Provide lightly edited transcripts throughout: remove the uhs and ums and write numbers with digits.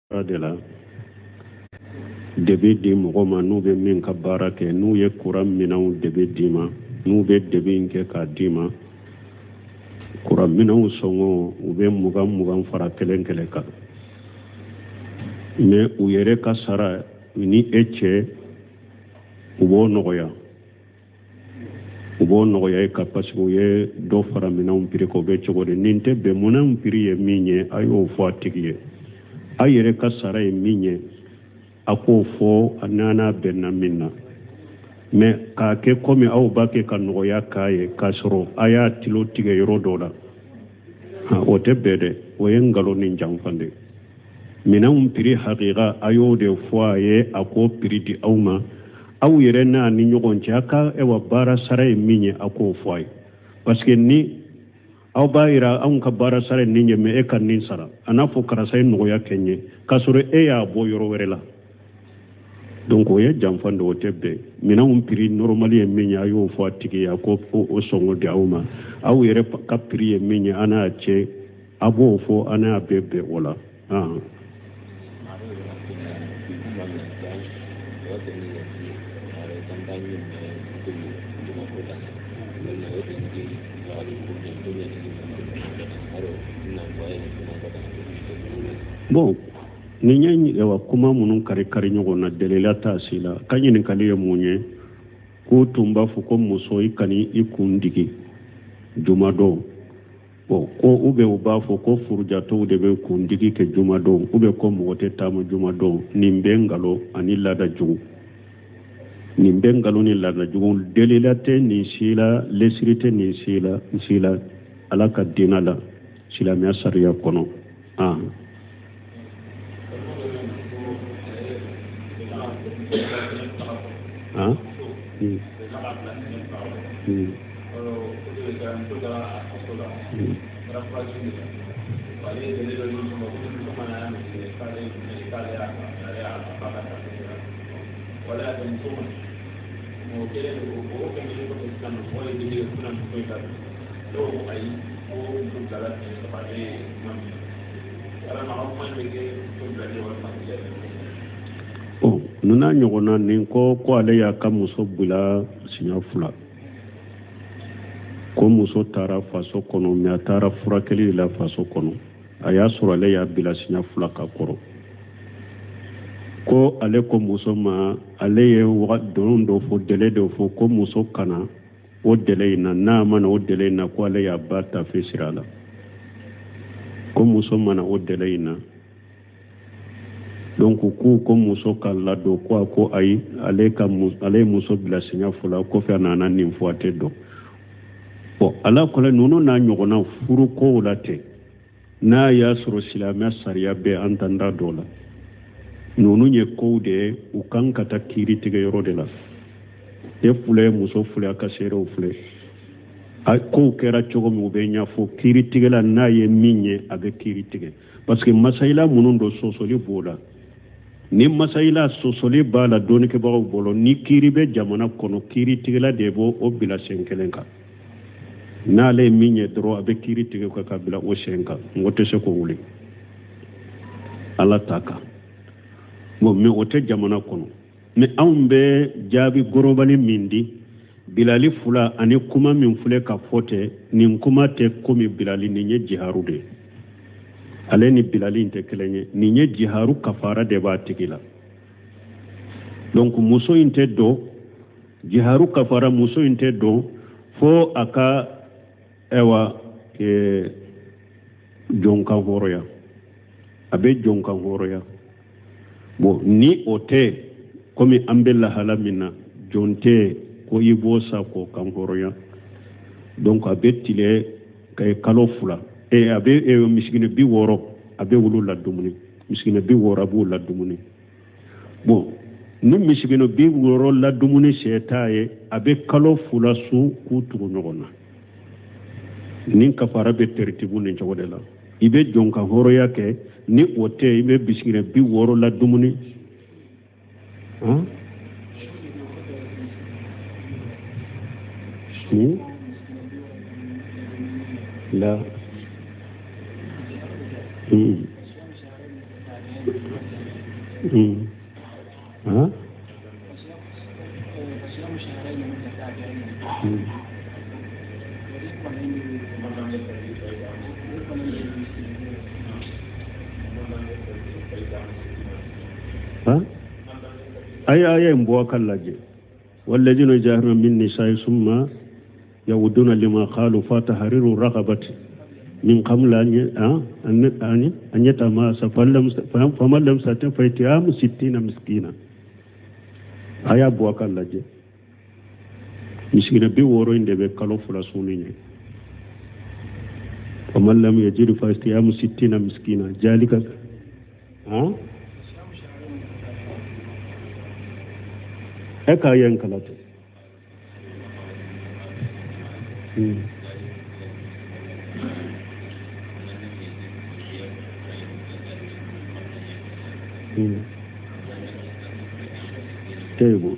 de la debe di mɔgɔ ma n'u bɛ min ka baara kɛ n'u ye kuran minɛnw debe d'i ma n'u bɛ debe in kɛ k'a d'i ma kuran minɛnw sɔngɔ u bɛ 20 fara kelen kan mais u yɛrɛ ka sara ni e cɛ u b'o nɔgɔya e ka parce que u ye dɔ fara minɛnw prix kan o bɛ cogo di nin tɛ bɛn minɛnw prix ye min ye a y'o fɔ a tigi ye a yɛrɛ ka sara ye min ye a k'o fɔ a n'a bɛnna min na mais k'a kɛ komi aw b'a kɛ ka nɔgɔya k'a ye k'a sɔrɔ a y'a tilo tigɛ yɔrɔ dɔ la o tɛ bɛn dɛ o ye nkalon ni janfan de minɛnw prix hakika a y'o de fɔ a ye a k'o prix di aw ma aw yɛrɛ n'a ni ɲɔgɔn cɛ a ka baara sara ye min ye a k'o fɔ a ye parce que ni aw b'a yira anw ka baara sara ye nin ye mais e ka nin sara a n'a fɔ karisa ye nɔgɔya kɛ n ye k'a sɔrɔ e y'a bɔ yɔrɔ wɛrɛ la donc o ye janfan de o tɛ bɛn minɛnw prix normal ye min ye a y'o fɔ a tigi ye a ko o sɔngɔ di aw ma aw yɛrɛ ka prix ye min ye a n'a cɛ a b'o fɔ a n'a bɛɛ bɛn o la bon ni ɲɛ kuma minnu kari ɲɔgɔn na delila t'a si la ka ɲininkali ye mun ye k'u tun b'a fɔ ko muso i kan'i kun digi jumadon bon ko u b'a fɔ ko furujatɔw de bɛ kun digi kɛ jumadon ko mɔgɔ tɛ taama jumadon nin bɛ nkalon ani laada jugu nin bɛ nkalon ni laada jugu delila tɛ nin si la lesiri tɛ nin si la ala ka diinɛ la silamɛya sariya kɔnɔ nuna ɲɔgɔnna nin ko ale y'a ka muso bila siɲɛ 2 ko muso taara faso kɔnɔ mais a taara furakɛli la faso kɔnɔ a y'a sɔrɔ ale y'a bila siɲɛ 2 ka kɔrɔ ko ale ko muso ma ale ye don dɔ fɔ délai dɔ fɔ ko muso kana o délai in na n'a mana o délai in na ko ale y'a ba tafe sira la ko muso mana o délai in na donc ko muso ka ladon ko ayi ale ye muso bila siɲɛ 2 kɔfɛ a nana nin fɔ a tɛ dɔn bon ala kɔlɛ ninnu n'a ɲɔgɔnna furu kow la tɛ n'a y'a sɔrɔ silamɛya sariya bɛ entendant dɔ la ninnu ye kow de ye u kan ka taa kiiri tigɛ yɔrɔ de la e filɛ ye muso filɛ a ka seerew filɛ a kow kɛra cogo min u bɛ ɲɛfɔ kiiri tigɛla n'a ye min ye a bɛ kiiri tigɛ parce que masayila minnu don sɔsɔli b'o la ni masayila sɔsɔli b'a la dɔɔnikɛbagaw bolo ni kiiri bɛ jamana kɔnɔ kiiri tigɛla de b'o bila sen kelen kan n'ale ye min ye dɔrɔn a bɛ kiiri tigɛ ka bila o sen kan mɔgɔ tɛ se k'o wuli ala t'a kan bon mais o tɛ jamana kɔnɔ mais anw bɛ jaabi gorobali min di bilali 2 ani kuma min filɛ ka fɔ tɛ nin kuma tɛ komi bilali nin ye jiharu de ale ni bilali in tɛ kelen ye nin ye jiharu kafara de b'a tigi la donc muso in tɛ dɔn jiharu kafara muso in tɛ dɔn fo a ka jɔnkan hɔrɔnya a bɛ jɔnkan hɔrɔnya bon ni o tɛ komi an bɛ lahala min na jɔn tɛ ko i b'o sa k'o kan hɔrɔnya donc a bɛ tigɛ kalo 2 a bɛ misikina 60 a bɛ wolo la dumuni misikina 60 a b'o la dumuni bon ni misikina 60 la dumuni se t'a ye a bɛ kalo 2 su k'u tugu ɲɔgɔn na nin kafara bɛ teritibu nin cogo de la i bɛ jɔn ka hɔrɔnya kɛ ni o tɛ i bɛ misikina 60 la dumuni la ها أي مبوك الله والذين يجاهرون من نساء ثم يودون لما قالوا فتحرير رقبة من قبل أن يتماس فمن لم يستطع فإطعام 60 مسكينا أي مبوك الله مسكين بيورو إن دبي كلو فلاسوني فمن لم يجد فإطعام 60 مسكينا ذلك eka yen kalate tebo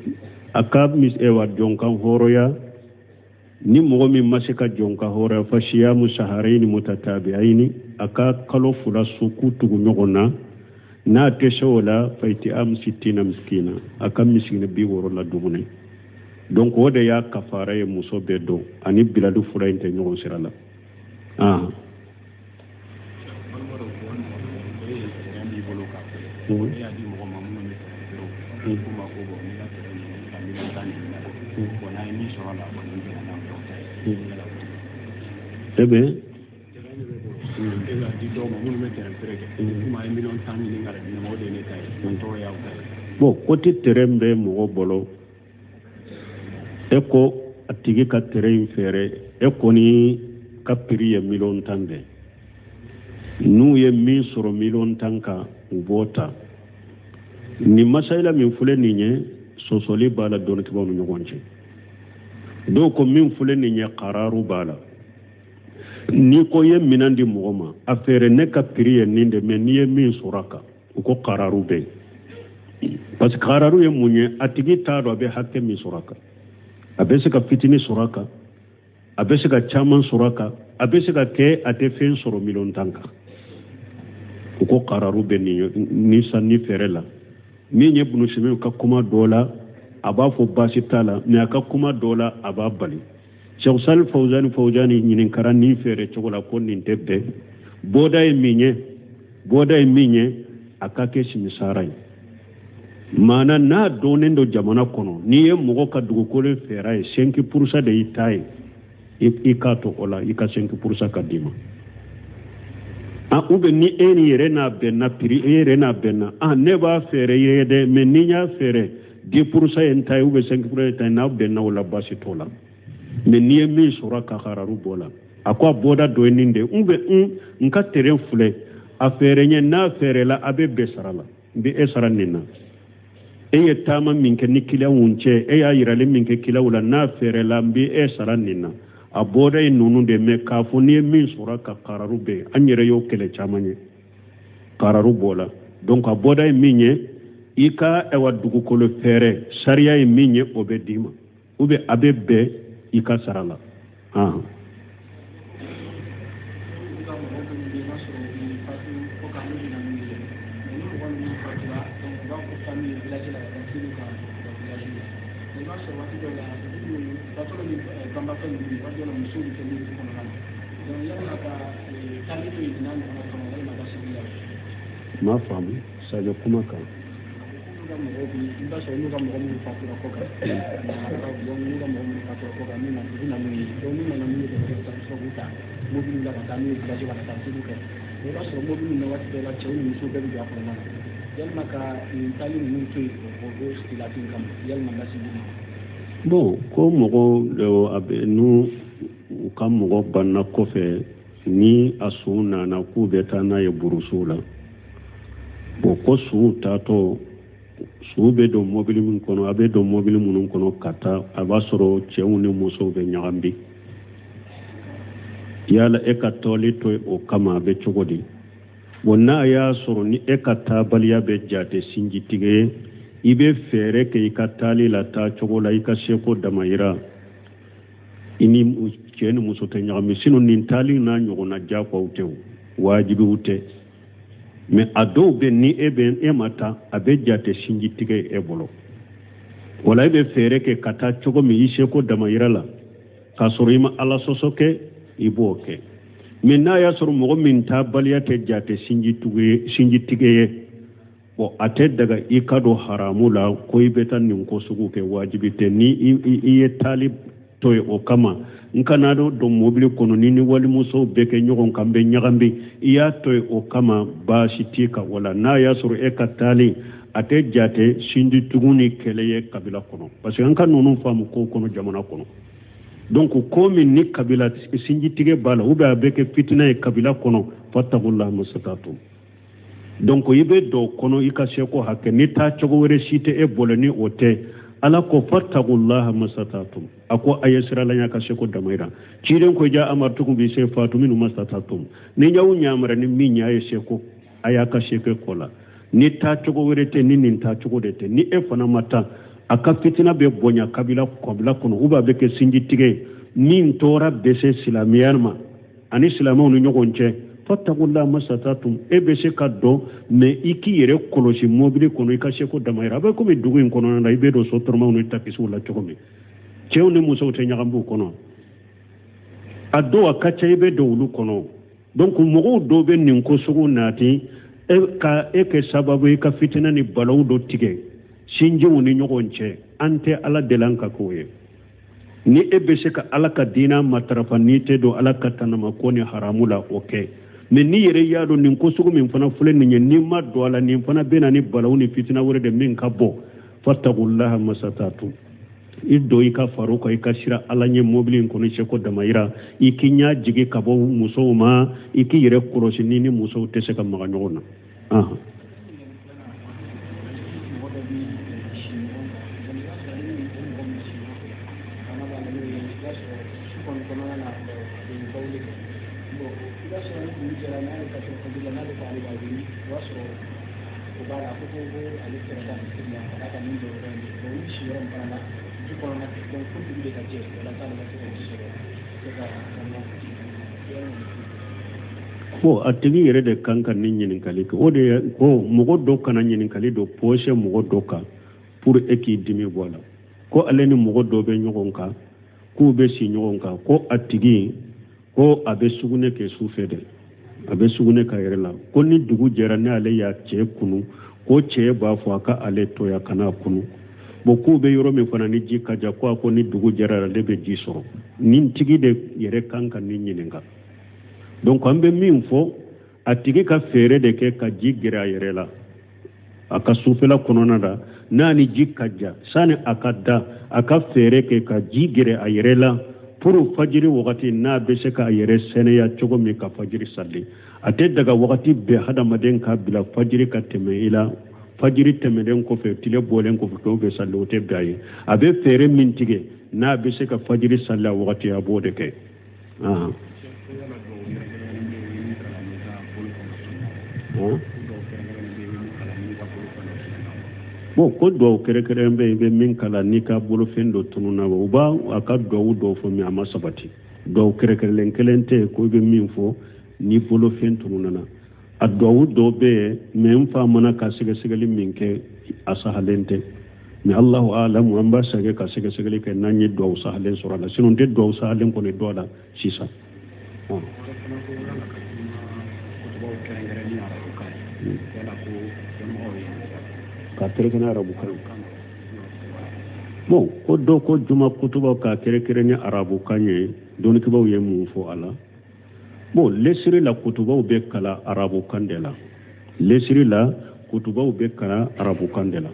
akab mis ewa jonkan horoya ni mogo min masika jonka horoya fa shiyamu shaharaini mutatabi'aini aka kalo fula suku tugu nyogona na teshola faiti am 60 miskina aka miskina bi woro la dugune donc wode ya kafara e muso bedo ani biladu fura inte nyogon sirala ebe bon côté terrain be mo bolo eko atigi ka terrain fere eko ni kapiri ya million tambe nu ye min soro million tanka ubota ni masaila min fule ninye sosoli bala donati bonu nyogonche do ko min fule ninye qararu bala ni ko ye minandi mogoma affaire ne ka priye ninde me ni ye min suraka ko qararu be parce que qararu ye munye atigi tado be hakke min suraka abese ka fitini suraka abese ka chaman suraka abese ka ke ate fen soro milon tanka ko qararu be ni sanni ferela mi nye bunu shime ka kuma dola aba fo basitala me ka kuma dola aba bali Cheikh Sal Fawzani ñinin karan ni fere chogola ko nin tebbe boda e minye akake simisaray mana na donendo jamana kono ni e mogo ka dugo ko le fera e 5% de itaye ikato ola ika 5% kadima ube ni eni yere na benna pri yere na benna ne ba fere yede me ninya fere 10% entaye ube 5% entaye na benna wala basi tola me niye min sura ka khararu bola akwa boda do ninde umbe nka terrain fule afere nye na afere la abe besarala bi esara nina eye tama minke nikila unche eye ayirale minke kila ula na afere la bi esara nina aboda inunu de me kafu niye min sura ka khararu be anyere yo kele chamanye khararu bola donc aboda minye ika ewa dugu ko le fere sharia minye obedima ube abe be ika sarala ma famu sajo kuma ka bon ko mogo nu ka mogo banna kofe ni asuna na kubeta na ye burusula bo ko su tato su be do mobile mun kono abe do mobile mun kono kata abasoro chewuni muso be nyaambi yala ekatoli to o kama be chogodi wonna ya soro ni ekata baliya be jate sinjitige ibe fere ke ikatali la ta chogola ikasheko damaira ini cheni muso te nyaambi sino nintali na nyogona jako utew wajibi ute mais a dɔw bɛ ni e ma taa a bɛ jate sinjitigɛ e bolo wala e bɛ fɛɛrɛ kɛ ka taa cogo min i seko damayira la k'a sɔrɔ i ma ala sɔsɔ kɛ i b'o kɛ mais n'a y'a sɔrɔ mɔgɔ min ta baliya tɛ jate sinjitigɛ ye bon a tɛ daga i ka don haramu la ko i bɛ taa nin ko sugu kɛ wajibi tɛ ni i ye taali to ye o kama n kana don mobili kɔnɔ ni walimusow bɛɛ kɛ ɲɔgɔn kan bɛ ɲagambi i y'a to ye o kama baasi t'i kan wala n'a y'a sɔrɔ e ka taali a tɛ jate sinjitugu ni kɛlɛ ye kabila kɔnɔ parce que an ka ninnu faamu kow kɔnɔ jamana kɔnɔ donc ko min ni kabila sinjitigɛ b'a la ou bien a bɛ kɛ fitina ye kabila kɔnɔ fattaqullaha masatatum donc i bɛ don kɔnɔ i ka se ko hakɛ ni taa cogo wɛrɛ si tɛ e bolo ni o tɛ ala ko fattaqullaha masatatum a ko a ye siralanya ka se ko damayira ciiden ko ja amartukum bi se fatu minu masatatum ni y'aw ɲamara ni min y'a ye se ko a y'a ka se ko la ni taa cogo wɛrɛ tɛ ni nin taa cogo de tɛ ni e fana ma taa a ka fitina bɛ bonya kabila kɔnɔ ou bien a bɛ kɛ sinjitigɛ min tora bɛ se silamɛya ma ani silamɛw ni ɲɔgɔn cɛ fattaqullaha masatatum e bɛ se ka dɔn mais i k'i yɛrɛ kɔlɔsi mobili kɔnɔ i ka se ko damayira a bɛ komi dugu in kɔnɔna na i bɛ don sotaramaw ni tapisiw la cogo min cɛw ni musow tɛ ɲagambu kɔnɔ a dɔw a ka ca i bɛ don olu kɔnɔ donc mɔgɔw dɔw bɛ nin ko sugu naati e kɛ sababu i ka fitina ni balawu dɔ tigɛ sinjiw ni ɲɔgɔn cɛ an tɛ ala deli an ka k'o ye ni e bɛ se ka ala ka diina matarafa n'i tɛ don ala ka tanama ko ni haramu la o kɛ mais ni yɛrɛ y'a dɔn nin ko sugu min fana filɛ nin ye n'i ma don a la nin fana bɛ na ni balawu ni fitina wɛrɛ de min ka bɔ fattaqullaha masatatum i don i ka far'o kan i ka sira ala ɲɛ mobili in kɔnɔ i seko damayira i k'i ɲɛ jigi ka bɔ musow ma i k'i yɛrɛ kɔlɔsi ni musow tɛ se ka maga ɲɔgɔn na ko a tigi yɛrɛ de kan ka nin ɲininkali kɛ o de ye ko mɔgɔ dɔ kana ɲininkali dɔ poche mɔgɔ dɔ kan pour e k'i dimi bɔ a la ko ale ni mɔgɔ dɔ bɛ ɲɔgɔn kan k'u bɛ si ɲɔgɔn kan ko a tigi ko a bɛ sugunɛ kɛ su fɛ dɛ a bɛ sugunɛ k'a yɛrɛ la ko ni dugu jɛra ni ale y'a cɛ kunu ko cɛ b'a fɔ a ka ale toya kana kunu bon k'u bɛ yɔrɔ min fana ni ji ka ja ko a ko ni dugu jɛra ale bɛ ji sɔrɔ nin tigi de yɛrɛ kan ka nin ɲininka donc an bɛ min fɔ a tigi ka fɛɛrɛ de kɛ ka ji gɛrɛ a yɛrɛ la a ka sufɛla kɔnɔna la n'a ni ji ka ja sani a ka da a ka fɛɛrɛ kɛ ka ji gɛrɛ a yɛrɛ la pour fajiri wagati n'a bɛ se k'a yɛrɛ sɛnɛya cogo min ka fajiri sali a tɛ daga wagati bɛɛ hadamaden k'a bila fajiri ka tɛmɛ i la fajiri tɛmɛlen kɔfɛ tile bɔlen kɔfɛ k'o bɛ sali o tɛ bɛn a ye a bɛ fɛɛrɛ min tigɛ n'a bɛ se ka fajiri sali a wagati a b'o de kɛ bon ko duwawu kɛrɛkɛrɛn bɛ yen i bɛ min kalan n'i ka bolofɛn dɔ tununna u b'a a ka duwawu dɔw fɔ min a ma sabati duwawu kɛrɛkɛrɛnlen kelen tɛ ko i bɛ min fɔ ni bolofɛn tununna a duwawu dɔw bɛ yen mais n fa mana ka sɛgɛsɛgɛli min kɛ a sahalen tɛ mais Allahu a'lamu an b'a sɛgɛ ka sɛgɛsɛgɛli kɛ n'an ye duwawu sahalen sɔrɔ a la sinon n tɛ duwawu sahalen kɔni dɔn a la sisan ka kɛrɛkɛrɛn arabukan bon ko dɔ ko juma kutubaw ka kɛrɛkɛrɛn ni arabukan ye dɔnnikibaw ye mun fɔ a la bon lesiri la kutubaw bɛ kalan arabukan de la lesiri la kutubaw bɛ kalan arabukan de la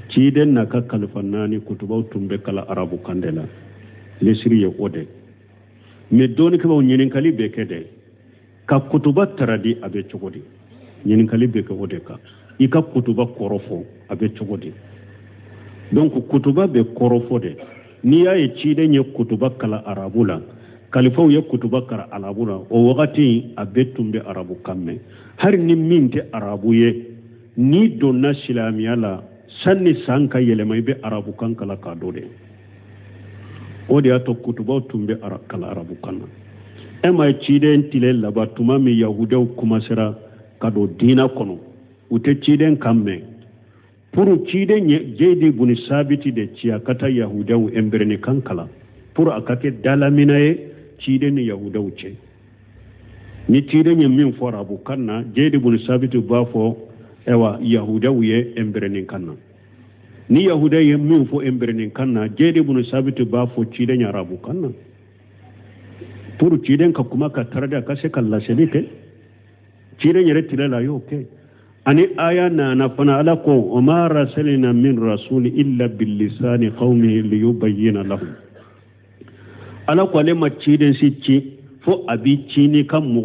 ciden n'a ka kalifa naani kutubaw tun bɛ kalan arabukan de la lesiri ye o de mais dɔnnikibaw ɲininkali bɛ kɛ dɛ ka kutuba taradi a bɛ cogo di ɲininkali bɛ kɛ o de kan i ka kutuba kɔrɔfɔ a bɛ cogo di donc kutuba bɛ kɔrɔfɔ de n'i y'a ye ciden ye kutuba kalan arabu la kalifaw ye kutuba kalan arabu la o wagati a bɛ tun bɛ arabukan mɛn hali ni min tɛ arabu ye n'i donna silamɛya la sanni san ka yɛlɛma i bɛ arabukan kalan k'a dɔn de o de y'a to kutubaw tun bɛ kalan arabukan na e ma ye ciden tile laban tuma min yahudaw commencera kado dina kono ute ciden kamme pour ciden jeydi buni sabiti de ciya kata yahudaw emberni kankala pour akake dalaminaye ciden yahudaw ce ni ciden min fo arabu kanna jeydi buni sabiti bafo ewa yahudaw ye emberni kanna ni yahudaw ye min fo emberni kanna jeydi buni sabiti bafo ciden arabu kanna pour ciden ka kuma ka tarada ka se kala selite ciden yere tilala yo ke ani aya na fana ala ko wama rasalina min rasul illa bil lisani qaumihi liyubayyana lahum ala ko le maciden sicci fo abi cini kam mo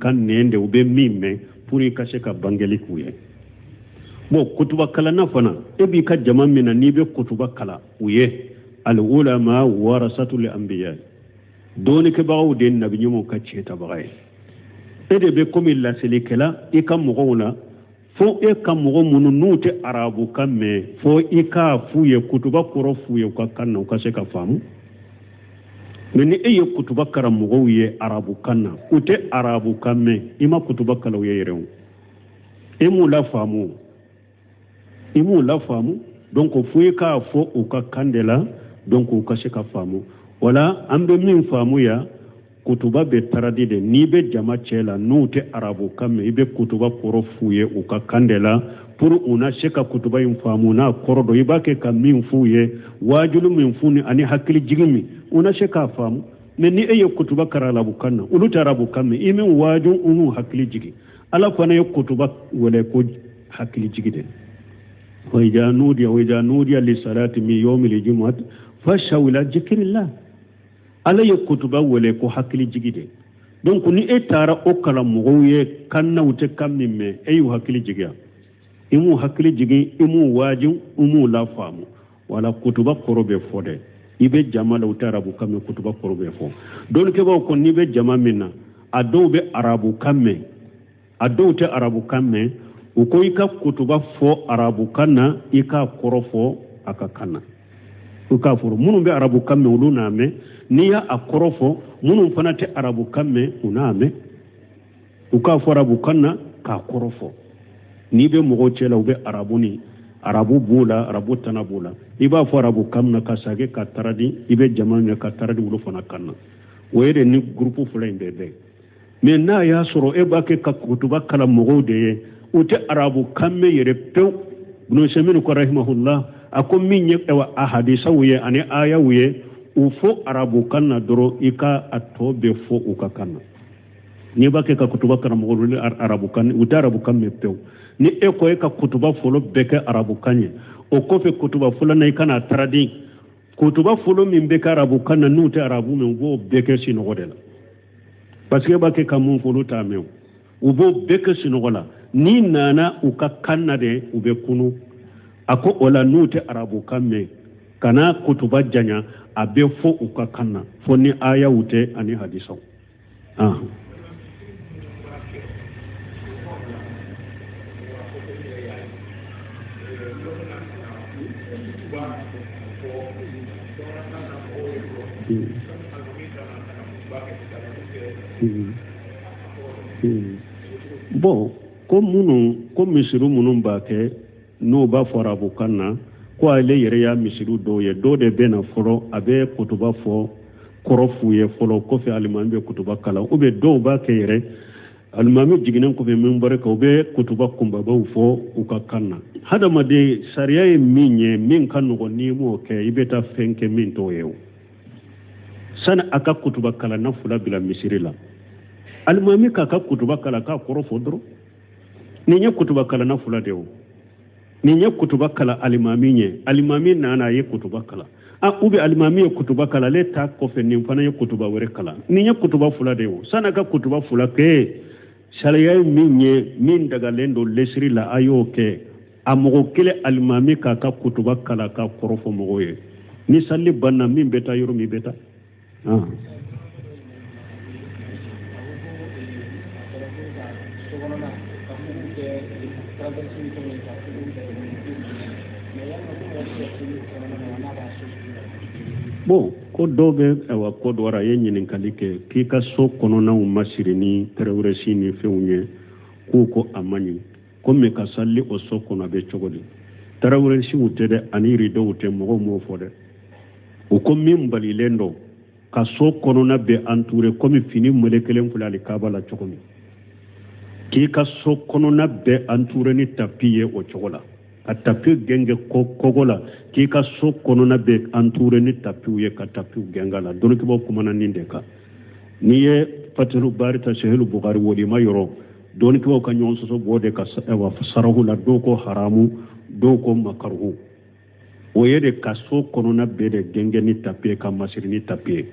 kan nende ube mimme puri kase ka bangeli kuye bo kutuba kala na fana ebi ka jama mina ni be kutuba kala uye al ulama warasatul anbiya doni ke bawo den nabi nyumo ka ceta bagay ede be komi la selikela ikam mo wona fo e kam mo munu nute arabu kamme fo ika fuye kutuba koro fuye ka kanna ka se ka famu meni e kutuba karam mo ye arabu kanna ute arabu kamme ima kutuba kala ye yerew imu la famu donc fuye ka fo o ka kandela donc o ka se ka famu wala ambe min famu ya kutuba be taradide ni be jama cela nute arabu kamme ibe kutuba koro fuye u ka kandela pour una sheka kutuba infamu na korodo ibake ka min fuye wajulu min funi ani hakili jigimi una sheka famu men ni eye kutuba karala bukanna uluta arabu kamme imin waju umu hakili jigi ala fana ye kutuba wala ko hakili jigide wa ijanudiya li salati mi yawmil jumu'at fashawila zikrillah ala ye kutuba wele ko hakili jigide donc ni etara o kala mogoye kanna ute kamme ayu hakili jigia imu hakili jigi imu wajin umu la famu wala kutuba korobe fode ibe jamala utara bu kamme kutuba korobe fo don ke ba ko ni be jama minna ado be arabu kamme ado te arabu kamme uko ika kutuba fo arabu kanna ika korofo aka kanna uka furu munu be arabu kamme uluna me niya akorofo munu fana te arabu kamme uname uka fo arabu kanna ka korofo ni be mogo cela ube arabuni arabu bula arabu tanabula iba fo arabu kamna ka sage ka taradi ibe jamana ka taradi wulu fana kanna wede ni groupe fulain bebe mais na ya soro e bake ka kutuba kala mogo de ute arabu kamme yere pew bunu seminu ko rahimahullah ako minye ewa ahadisa wuye ani aya wuye ufo arabu kanna doro ika atobe fo ukakanna ni bake ka kutuba kana mogolule arabu kan uta arabu kamme pew ni eko eka kutuba folo beke arabu kanye o kofe kutuba folo na ikana tradi kutuba folo min beke arabu kanna nute arabu men go beke sinogodela parce que bake ka mun folo tamew ubo beke sinogola ni nana ukakanna de ube kunu ako ola nute arabu kamme kana kutuba janya abe fo ukakanna fo ni aya ute ani hadisa bon comme misiru munun ba ke no ba fo arabu kanna ko ale yere ya misiru do ye do de bena foro abe kutuba fo korofu ye folo ko fe alimami be kutuba kala ube do ba ke yere alimami jiginen ko be membare ko be kutuba kumba ba fo ukakanna hada made sariya ye minye min kan no ni mo ke ibeta fenke min to yew sana aka kutuba kala na fula bila misirila alimami ka kutuba kala ka korofo dro ni nya kutuba kala na fula dewo ni nya kutuba kala alimami nana ye kutuba kala ube alimami ye kutuba kala le ta ko fe ni fana ye kutuba wore kala ni nya kutuba fula dewo sana ka kutuba fula ke sariya minye min daga lendo lesri la ayo ke amogo kele alimami ka kutuba kala ka korofo mogoye ni salli banna min beta yoro mi beta bon ko dobe ewa ko dora yenyi nin kalike ki ka so kono na umasirini terewresi ni feunye ko amani comme ka salli o sokkono be cogodi tarawre si wutede ani rido wute mo fode o ko min bali lendo ka sokkono na be entouré comme fini molekelen fulali kabala cogomi ki ka sokkono na be entouré ni tapiye o cogola ka tapi genge kogola ki ka sokkono na be entouré ni tapiye ka tapi gengala don ki bo kumana ninde ka niye fatiru barita shehlu bukhari wodi mayoro don ki bo ka nyon so bode ka wa sarahu la doko haramu doko makaruhu o yede ka sokkono na be de genge ni tapiye ka masiri ni tapiye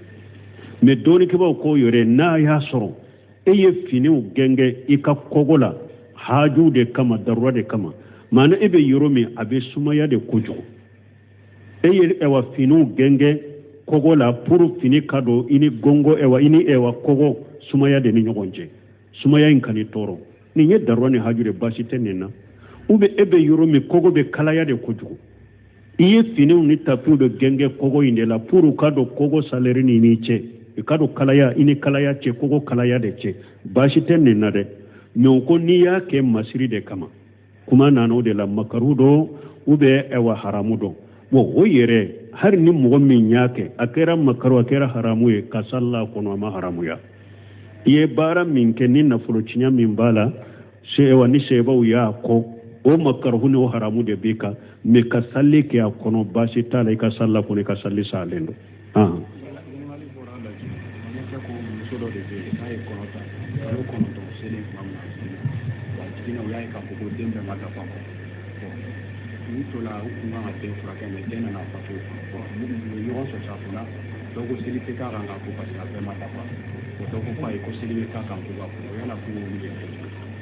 mais doni ke ba ko yore na ya soro eye finiu genge ika kogola haju de kama darwa de kama mana ebe yoromi abe sumaya de kojo eye ewa finiu genge kogola puru fini kado ini gongo ewa kogo sumaya de ni nyogonje sumaya inkani toro ni nye darwa ni haju de basi tenena ube ebe yoromi kogo be kalaya de kojo iye finiu ni tapu de genge kogo indela puru kado kogo saleri ni niche kado kalaya ini kalaya ce kogo kalaya de ce bashi tenne na de nyonko ni ya ke masiri de kama kuma nano de la makarudo ube ewa haramudo wo oyere har ni mo min yake akera makaru akera haramu e kasalla kono ma haramu ya ye bara min ke ni na fulo cinya min bala shewa ni sheba ya ko o makaru ne o haramu de bika me kasalle ke akono bashi tala ka salla kono ka salli salendo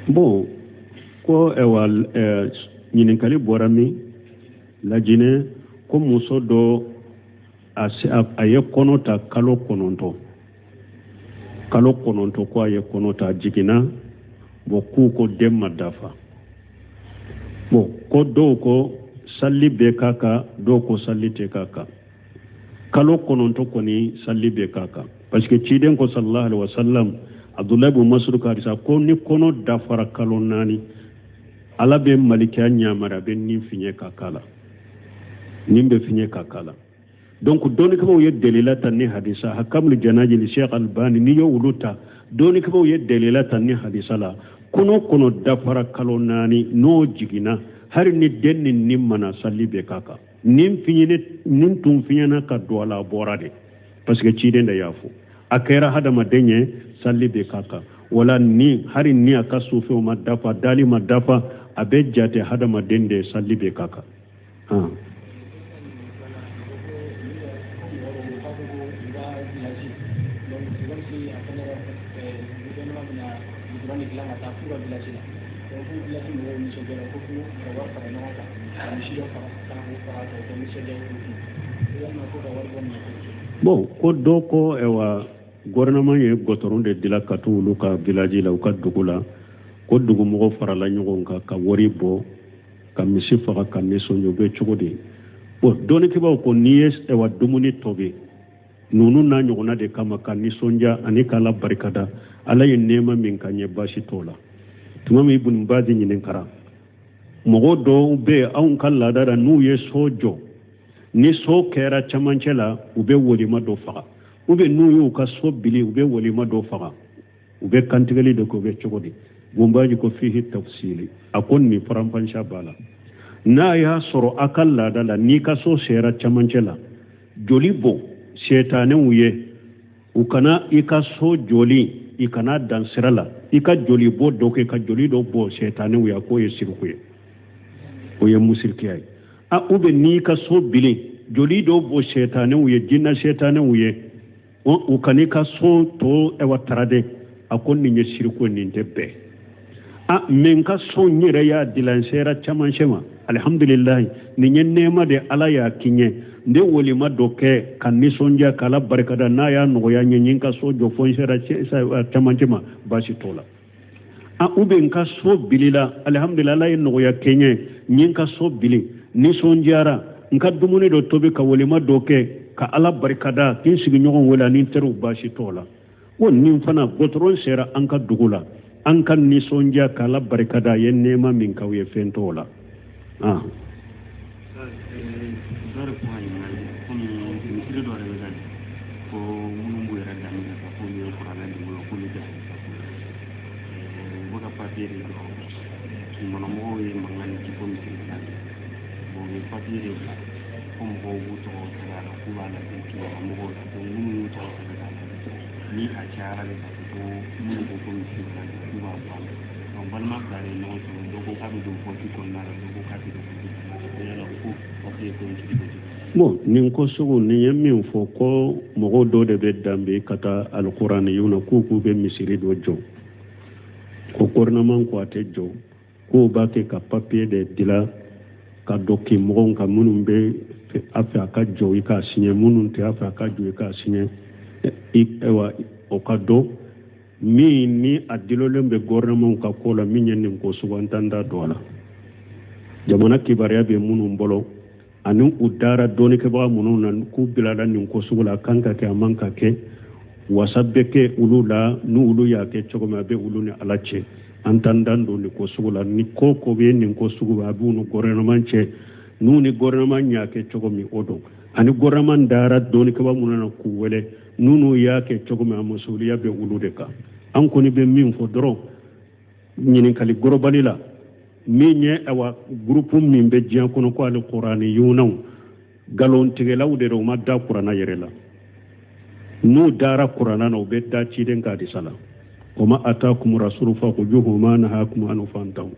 bon ko ewal ñininkali borami lajine ko muso do aye konota kalo kononto ko aye konota jigina bo kuko demma dafa bo ko do ko salli be kaka do ko salli te kaka kalo kononto koni salli be kaka parce que ciden ko sallallahu alaihi wasallam abdullah ibn mas'ud ka risa ko ni kono dafara kalo nani ala be malikiya nyamara be nin finye kakala nimbe finye kakala donc doni ko ye delilata ni hadisa hakamul janaji li Sheikh Albani ni yo wuluta doni ko ye delilata ni hadisa la kono dafara kalo nani no jigina har ni denni nimmana salli be kaka nin tun finyana ka do ala borade parce que ciden da yafu akera hadama denye salli be kaka wala ni hari ni aka sufi ma dafa dali ma dafa abe jate hadama dende salli be kaka bon ko doko ewa gouvernement ye gotoron de dila katu luka village la uka dugula ko dugu mo farala nyogon ka wori bo ka misi faga ka neso nyobe chogodi bon doni ke ba ko nies ewa dumuni tobe nunu na nyogona de kama ka nisonja ani kala barikada ala ye nema min kanye bashi tola tuma mi ibn bazi nyinen kara mogo do be an kala dara nu ye sojo ni so kera chamancela ube woli ma do faga ube nu yu ka so bili ube woli ma do faga ube kantigali de ko be chogodi gumbaji ko fihi tafsili akon ni farampancha bala na ya soro akalla dala ni ka so sera chamancela joli bo shetane uye ukana ika so joli ikana dansirala ika joli bo doke ka joli do bo shetane uya ko ye sirkuye o ye musirkiyai a ube ni ka so bili joli do bo shetane uye jinna shetane uye ukani ka so to ewa tarade akon ni nye sirku ni ndebe a men ka so nyere ya dilansera chamanshema alhamdulillah ni nye nema de ala ya kinye nde woli ma doke kan nisonja kala barkada na ya no ya nyin ka so jo fonshera chamanshema bashi tola a ube nka so bilila alhamdulillah no ya kenye nyin ka so bili nisonjara nka dumuni do tobe ka woli ma doke ka ala barkada kin sigi nyogon wala nin teru bashi tola won nin fana gotron sera anka dugula an kan nisɔndiya k'ala barikada ye nɛɛma min k'aw ye fɛn t'o la bon nin ko sugu ni ye min fɔ ko mɔgɔw dɔ de bɛ danbe ka taa alikuraniyuw na k'u bɛ misiri dɔ jɔ ko gouvernement ko a tɛ jɔ k'u b'a kɛ ka papier de dila ka dɔ k'i mɔgɔw kan minnu bɛ a fɛ a ka jɔ i k'a signé minnu tɛ a fɛ a ka jɔ i k'a signé o ka dɔ min ni a dilolen bɛ gouvernement ka ko la min ye nin ko sugu an t'an da don a la jamana kibaruya bɛ minnu bolo ani u dara dɔɔnikɛbaga minnu na k'u bilala nin ko sugu la a kan ka kɛ a man ka kɛ wasa bɛ kɛ olu la ni olu y'a kɛ cogo min a bɛ olu ni ala cɛ an t'an dan don nin ko sugu la ni ko bɛ nin ko sugu a b'u ni gouvernement cɛ n'u ni gouvernement y'a kɛ cogo min o don ani gouvernement dara dɔɔnikɛbaga minnu na k'u wele n'u y'a kɛ cogo min a masuliya bɛ olu de kan an kɔni bɛ min fɔ dɔrɔn ɲininkali gorobali la min ye groupe min bɛ diɲɛ kɔnɔ ko ale kuraniyunaw galontigɛlaw de don u ma da kuranna yɛrɛ la n'u dara kuranna na u bɛ da ciden ka hadisa la o ma atakum rasulu fakhudhuhu ma nahakum anhu fantahu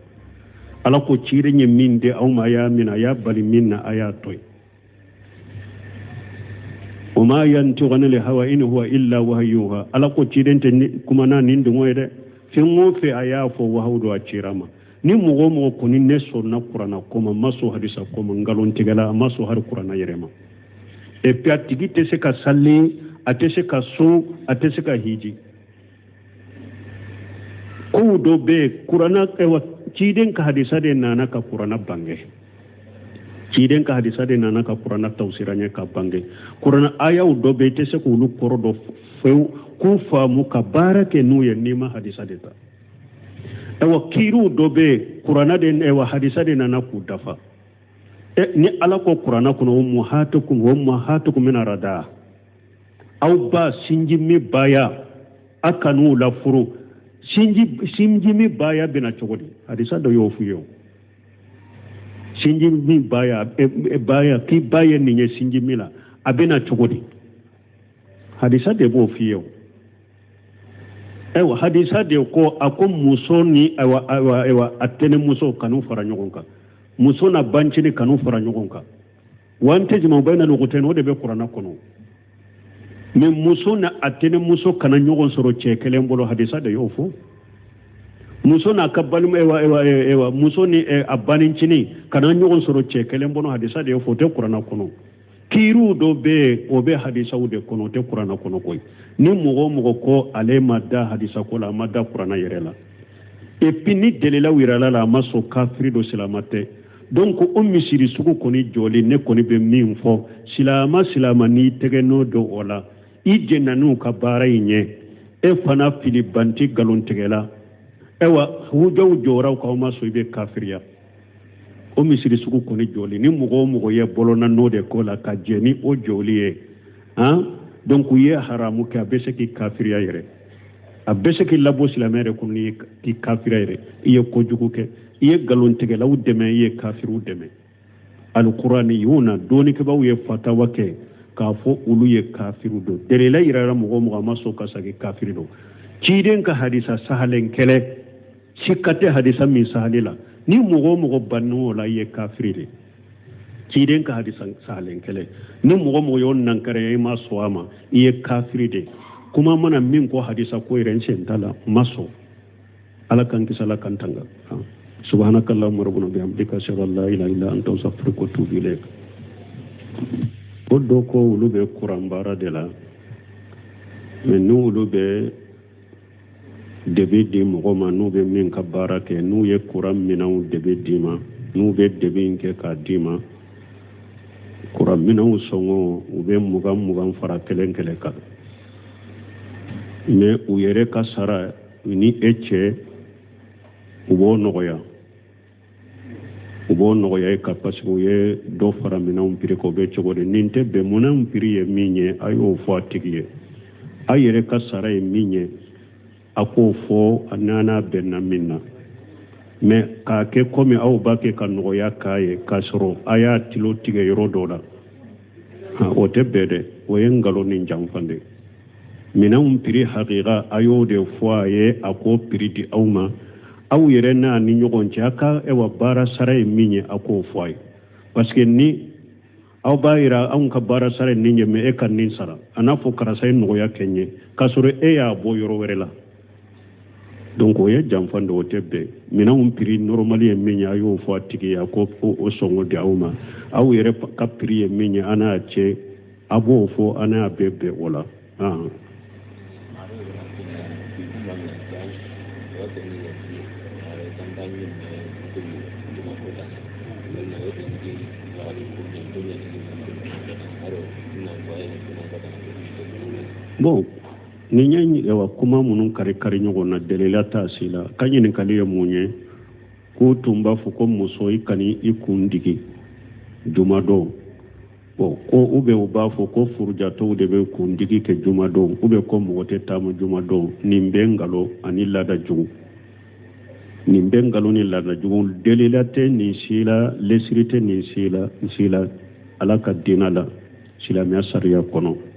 ala ko ciden ye min de aw ma y'a minɛ a y'a bali min na a y'a to yen o ma yantiqu anil hawa in huwa illa wahyun yuha ala ko ciden tɛ kuma na nin dungo ye dɛ fɛn o fɛn a y'a fɔ wahaw do a cira ma ni mɔgɔ mɔgɔ kɔni ne sɔnna kuranna ko ma ma sɔn hadisa ko ma ngalontigɛla a ma sɔn hali kuranna yɛrɛ ma et puis a tigi tɛ se ka sali a tɛ se ka so a tɛ se ka hiji kow dɔ bɛ yen kuranna ciden ka hadisa de nana ka kuranna bange ciden ka hadisa de nana ka kuranna tawsira ɲɛ ka bange kuranna ayaw dɔ bɛ yen i tɛ se k'olu kɔrɔ dɔ fewu k'u faamu ka baara kɛ n'u ye n'i ma hadisa de ta kiiruw dɔ bɛ yen kuranna de hadisa de nana k'u dafa ni ala ko kuranna kɔnɔ ummahatukum min arada aw ba sinji mi baya a kan'u la furu sinji mi baya bɛna cogo di hadisa dɔ y'o f'u ye o sinji mi baya k'i ba ye nin ye sinji mi la a bɛna cogo di hadisa de b'o f'i ye o hadisa de ko a ko muso ni a tɛnɛmuso kanu fara ɲɔgɔn kan muso na bancini kanu fara ɲɔgɔn kan wa an tɛ jama bayna lughatayn o de bɛ kuranna kɔnɔ mais muso na a tɛnɛmuso kana ɲɔgɔn sɔrɔ cɛ kelen bolo hadisa de y'o fɔ muso n'a ka balima muso ni a banincini kana ɲɔgɔn sɔrɔ cɛ kelen bolo hadisa de y'o fɔ o tɛ kuranna kɔnɔ kiiruw dɔ bɛ yen o bɛ hadisaw de kɔnɔ o tɛ kuranna kɔnɔ koyi ni mɔgɔ mɔgɔ ko ale ma da hadisa ko la a ma da kuranna yɛrɛ la et puis ni delilaw yirala la a ma sɔn kafiri do silama tɛ donc o misiri sugu kɔni jɔlen ne kɔni bɛ min fɔ silama n'i tɛgɛ nɔ don o la i jɛnna n'u ka baara in ɲɛ e fana fili banti galontigɛla hujɔw jɔraw k'aw ma sɔn i bɛ kafiriya o misiri sugu kɔni jɔlen ni mɔgɔ o mɔgɔ ye bɔlɔnna n'o de ko la ka jɛ ni o jɔli ye donc u ye haramu kɛ a bɛ se k'i kafiriya yɛrɛ a bɛ se k'i labɔ silamɛ yɛrɛ kɔnɔ k'i kafiriya yɛrɛ i ye kojugu kɛ i ye galontigɛlaw dɛmɛ i ye kafiriw dɛmɛ alikuraniyuna dɔɔnikɛbaw ye fatawa kɛ k'a fɔ olu ye kafiriw don dɛlɛla yirara mɔgɔ o mɔgɔ a ma sɔn ka segin kafiri don ciden ka hadisa sahalen kɛlɛ sikka tɛ hadisa min sahali la ni mɔgɔ o mɔgɔ bann'o la i ye kafiri de ciden ka hadisa sahalen kɛlɛ ni mɔgɔ o mɔgɔ y'o nankaraya i ma sɔn a ma i ye kafiri de kuma mana min ko hadisa ko yɛrɛ n sen t'a la ma sɔn ala kan kisi ala kan tanga subhanakallahumma rabbana bihamdika ashhadu an la ilaha illa anta astaghfiruka wa atubu ilayk o dɔ ko olu bɛ kuran baara de la mais ni olu bɛ debe di mɔgɔ ma n'u bɛ min ka baara kɛ n'u ye kuran minɛnw debe d'i ma n'u bɛ debe in kɛ k'a d'i ma kuran minɛnw sɔngɔ u bɛ 20 fara kelen kan mais u yɛrɛ ka sara ni e cɛ ubo nogoya ka parce que ye do fara minanw piri ko be cogo de nin tɛ bɛn munanw piri ye min ye a y'o fɔ a tigi ye a yɛrɛ ka sara ye min ye a k'o fɔ a n'a bɛnna min na mais k'a kɛ komi aw b'a kɛ ka nɔgɔya k'a ye k'a sɔrɔ a y'a tilo tigɛ yɔrɔ dɔ la o tɛ bɛn dɛ o ye nkalon ni janfan de minanw piri hakika a y'o de fɔ a ye a k'o piri di aw ma aw yɛrɛ n'a ni ɲɔgɔn cɛ a ka baara sara ye min ye a k'o fɔ a ye parce que ni aw b'a yira anw ka baara sara ye nin ye mais e ka nin sara a n'a fɔ karisa ye nɔgɔya kɛ n ye k'a sɔrɔ e y'a bɔ yɔrɔ wɛrɛ la donc o ye janfan de o tɛ bɛn minanw piri normal ye min ye a y'o fɔ a tigi ye a ko o sɔngɔ di aw ma aw yɛrɛ ka piri ye min ye a n'a cɛ a b'o fɔ a n'a bɛɛ bɛn o la bon ni ɲɛ yawa kuma minnu kari ɲɔgɔn na delila t'a si la ka ɲininkali ye mun ye k'u tun b'a fɔ ko muso i kani i kun digi jumadon bon ko u bɛ u b'a fɔ ko furujatɔw de bɛ kun digi kɛ jumadon u bɛ ko mɔgɔ tɛ taama jumadon nin bɛ nkalon ani laada jugu nin bɛ nkalon ni laada jugu delila tɛ nin si la lesiri tɛ nin si la ala ka diinɛ la silamɛya sariya kɔnɔ